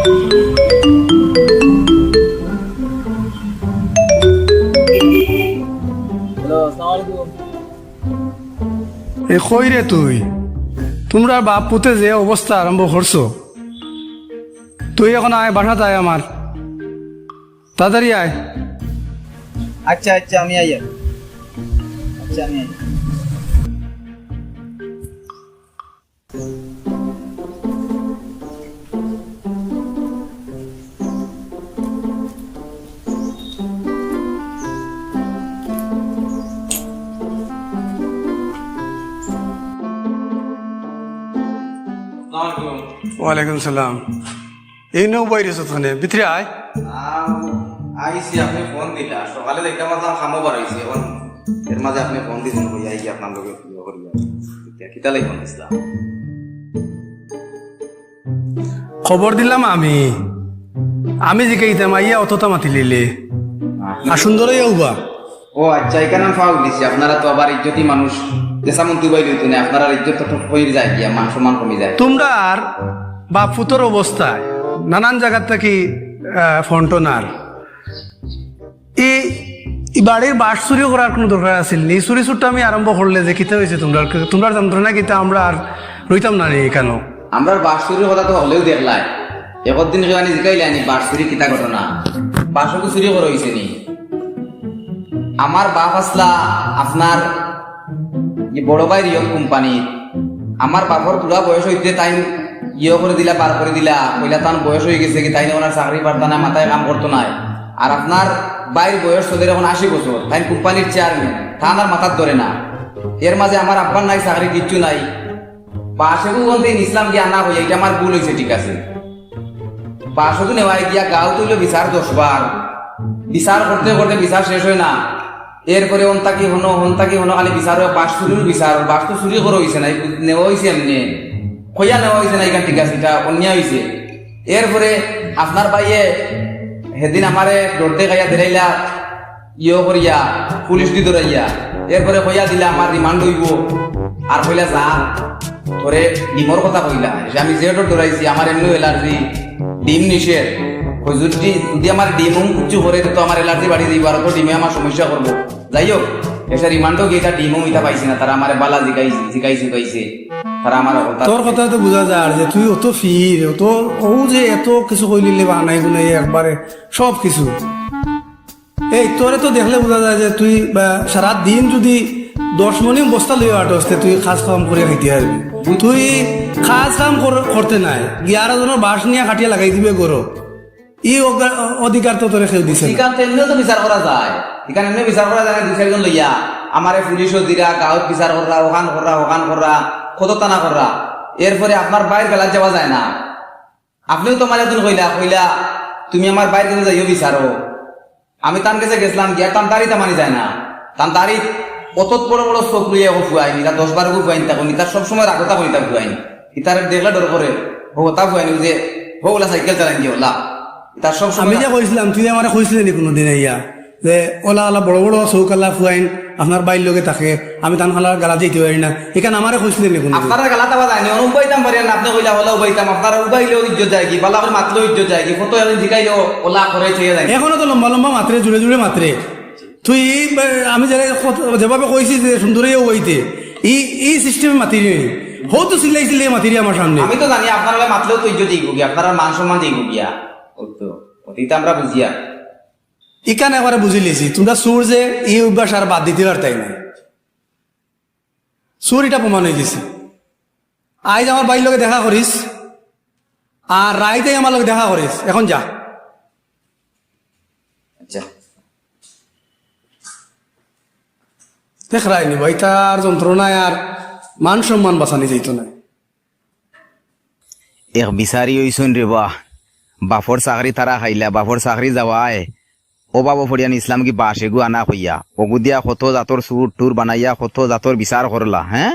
এ কই রে তুই? তোমরা বাপ পুতে যে অবস্থা আরম্ভ করছো, তুই এখন আয়, বাসাতে আয় আমার, তাড়াতাড়ি আয়। আচ্ছা আচ্ছা আমি আই। আচ্ছা আমি আই। ওয়ালাইকুম সালাম। এই নৌ বাইরেছ ওখানে, ভিতরে আয়। আইসি আপনি ফোন দিলা, সকালে দেখতে পাচ্লাম খামো বাড়াইছি, এখন এর মাঝে আপনি ফোন দিলেন কই আই কি আপনার লগে ইয়ে করিয়া কিতা লাগি ফোন দিছিলাম। খবর দিলাম আমি জিকাইতাম, আইয়া অতটা মাতি লিলে আর সুন্দরই উবা। ও আচ্ছা, এখানে আমি ফাউল দিছি। আপনারা তো আবার ইজ্জতি মানুষ, যেমন তুই বাইরে হইতো না, আপনারা ইজ্জত তো কই যায় গিয়া, মান সম্মান কমে যায়। তোমরা আর বাপ ফুতোর অবস্থায় নানান জায়গার থেকে ফন্টনার এই বাড়ির বাস চুরি করার কোনো দরকার আছিল নি? চুরি চুরটা আমি আরম্ভ করলে যে কিতা হয়েছে তোমরা যন্ত্রণা কিতা আমরা আর রইতাম না নি কেন? আমরা বাঁশচুরির কথা তো হলেও দেখলাই, একদিন কেউ জিকাইলানি বাঁশচুরি কিতা ঘটনা, বাঁশকে চুরি করা হয়েছে নি। আমার বাপ আসলা আপনার বড় ভাই রিয়ল কোম্পানি, আমার বাপর পুরা বয়স হইতে তাই ইয়ে করে দিলা, পার করে দিলা, কইলা তার বয়স হয়ে গেছে কি তাই ওনার চাকরি পারতা না, মাথায় কাম করতো নাই। আর আপনার বাইর বয়স তোদের এখন 80 বছর, তাই কোম্পানির চেয়ারম্যান, তান আর মাথার ধরে না। এর মাঝে আমার আব্বার নাই চাকরি, কিচ্ছু নাই। বাসেও বলতে ইসলাম গিয়া না হইয়া, এটা আমার ভুল হয়েছে, ঠিক আছে। বাসও নেওয়াই গিয়া গাও তুইল বিচার 10 বার, বিচার করতে করতে বিচার শেষ হয় না। এরপরে হন্তাকি হনো খালি বিচার হয়, বাস চুরির বিচার, বাস তো চুরি করা হয়েছে না, নেওয়া হয়েছে এমনি খইয়া নেওয়া হয়েছে না, এখান ঠিক আছে, এটা অন্যায় হয়েছে। এরপরে আপনার ভাইয়ে সেদিন আমারে দৌড়তে খাইয়া দিলাইলা, ইয়ে করিয়া পুলিশ দি ধরাইয়া, এরপরে কইয়া দিলা আমার রিমান্ড হইব। আর কইলা যা তোরে ডিমর কথা কইলা, আমি যে ধরাইছি আমার এমনি এলার্জি, ডিম নিষেধ, যদি আমার ডিম কিছু করে তো আমার এলার্জি বাড়ি দিব, আর তো ডিমে আমার সমস্যা করবো। যাই হোক, এসে রিমান্ডও গিয়ে ডিমও ইটা পাইছি না, তারা আমার বালা জিকাইছে তারা আমার তোর কথা তো বোঝা যায় যে তুই অত ফির অত ও যে এত কিছু কইলিলে বানাই গুনাই একবারে সব কিছু। এই তোরে তো দেখলে বোঝা যায় যে তুই সারা দিন যদি 10 মনি বস্তা লইয়া আটসতে তুই খাস কাম করে খাইতে পারবি। তুই খাস কাম করতে নাই, 11 জনের বাস নিয়ে কাটিয়া লাগাই দিবে গরো, ই অধিকার তো তোরে খেয়ে দিছে। এখান এমনিও তো বিচার করা যায়, এখানে এমনি বিচার করা যায় না। 2-4 জন লইয়া আমারে পুলিশও দিরা, গাঁত বিচার করা, ওখান করা কত টানা করা। এরপরে আপনার বাইর বেলা যাওয়া যায় না। আপনিও তো মাঝে দিন কইলা তুমি আমার বাইর কাছে যাইও বিচারো। আমি তার কাছে গেছিলাম, গিয়া তার দাড়ি মানি যায় না, তার দাড়ি অত বড় বড় চোখ লইয়া ফুয়াইনি, তার 10-12 ফুয়াইনি, তখন তার সবসময় রাগতা করি তার ফুয়াইনি, ইতার দেখলে ডর করে হোতা ফুয়াইনি যে হোলা সাইকেল চালাই দিয়ে ওলা তার সব। আমি যে কইছিলাম, তুই আমার কইছিলি নি কোনোদিন ইয়া যে ওলা বড় বড় চৌকাল্লা ফুয়াইন আপনার বাইর লগে থাকে, আমি তান খালার গালা যেতে পারি না, এখানে আমারে কইছিলি নি কোনো? আপনারা গালা তাবা যায় না, উবাইতাম পারি না, আপনি কইলা হলো উবাইতাম, আপনারা উবাইলেও ইজ্জত যায় কি, বালা করে মাতলেও ইজ্জত যায় কি, কত আমি জিকাইলেও ওলা করে চেয়ে যায়। এখনো তো লম্বা লম্বা মাত্রে জুড়ে জুড়ে মাত্রে তুই আমি যেভাবে কইছি যে সুন্দরীও হইতে এই সিস্টেমে মাতি নি হো তো সিলাইছিলে মাতিরি আমার সামনে। আমি তো জানি আপনারা মাতলেও তো ইজ্জত দিই গিয়া, আপনারা মান সম্মান দিই গিয়া, তো অতীতে আমরা বুঝিয়া ইকানে একবারে বুঝি লিছি তোমরা সুর যে এই অভ্যাস আর বাদ দিতে পারতাই না। সুর এটা প্রমাণ হয়ে গেছে। আজ আমার বাইর লগে দেখা করিস আর রাইতে আমার লগে দেখা করিস, এখন যা। আচ্ছা দেখ রায়নি ভাই, তার যন্ত্রণায় আর মান সম্মান বাঁচানি যাইতো না। এক বিচারি হইছুন রে বাফর চাকরি তারা খাইলা, বাফর চাকরি যাওয়ায় ও বাবু ফরিয়ান ইসলাম কি বাস এগু আনা হইয়া ওগু দিয়া কত জাতর সুর টুর বানাইয়া কত জাতর বিচার করলা। হ্যাঁ,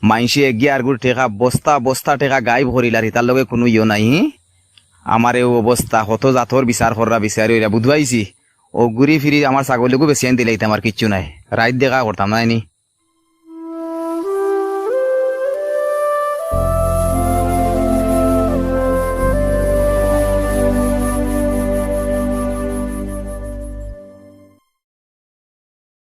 মাইসে এগিয়ে আর গুড় টেকা বস্তা বস্তা টেকা গাইব করিলা, তার লগে কোনো ইয়ে নাই। আমার এই অবস্থা, কত জাতর বিচার কররা, বিচারি বুধবাইছি ও ঘুরি ফিরি আমার ছাগলিকও বেশি আন দিলাইতে আমার কিচ্ছু নাই, রাইত দেখা করতাম না নি।